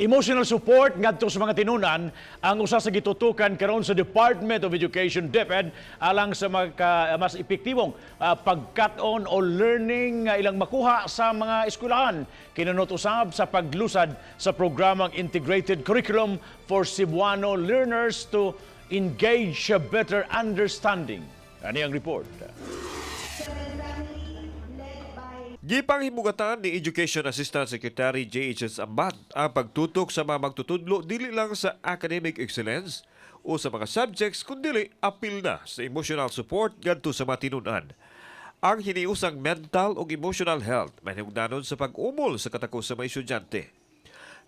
Emotional support ngadto sa mga tinunan ang usa sa gitutukan karon sa Department of Education DepEd alang sa mas epektibong pagkat-on o learning nga ilang makuha sa mga eskwelahan. Kinunot usab sa paglusad sa programang Integrated Curriculum for Cebuano learners to engage a better understanding. Ani ang report. Gipanghimugatan ni Education Assistant Secretary J.H.S. Amban ang pagtutok sa mga magtutudlo dili lang sa academic excellence o sa mga subjects kundi apil na sa emotional support ngadto sa mga tinun-an. Ang hiniusang mental o emotional health may hinungdanon sa pag-umol sa katakos sa mga estudyante.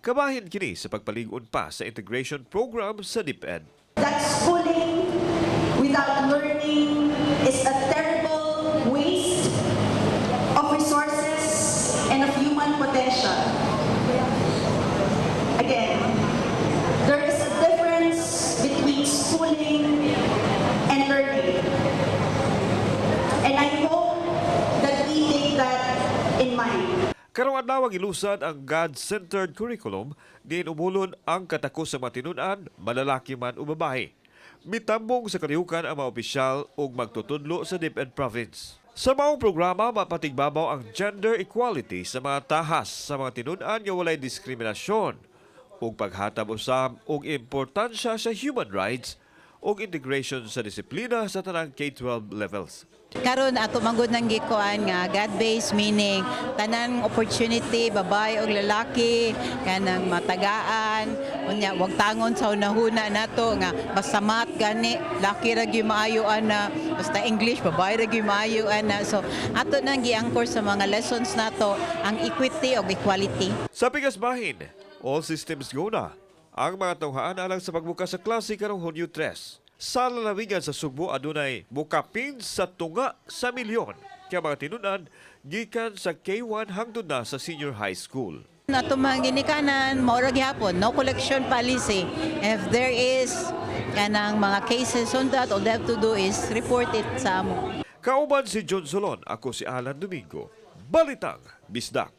Kabahin kini sa pagpaligon pa sa integration program sa DepEd. That schooling without learning is a terrible waste of resources and of human potential. Again, there is a difference between schooling and learning. And I hope that we take that in mind. Karong adlaw gilusad ang God-centered curriculum diin umulon ang katakos sa mga tinun-an, malalaki man o babae. Mitambong sa kalihukan ang mga opisyal ug magtutudlo sa DepEd province. Sa maong programa, mapatigbabaw ang gender equality sa mga tahas sa mga tinun-an nga walay diskriminasyon ug paghatab usab og importansya sa human rights ug integration sa disiplina sa tanang K-12 levels. Karon ato manggod nang gikuan nga God-based, meaning tanang opportunity babae o lalaki kanang matagaan unya wag tangon sa unahuna nato nga basta mat gani laki ra gyud maayo ana basta English babae ra gyud maayo ana. So ato nang giangkor sa mga lessons nato ang equity o equality. Sa pikas bahin, all systems go na. Ang mga tawhaan alang sa pagbukas sa klase karong Hunyo 3. Sa lalawigan sa Sugbo adunay mukapin sa tunga sa milyon kaya mga tinun-an gikan sa K1 hangtod na sa senior high school. Nato mga ginikanan mao ra gyapon no collection policy. If there is kanang mga cases on that, all they have to do is report it sa amo. Kauban si John Solon, ako si Alan Domingo. Balitang, Bisdak.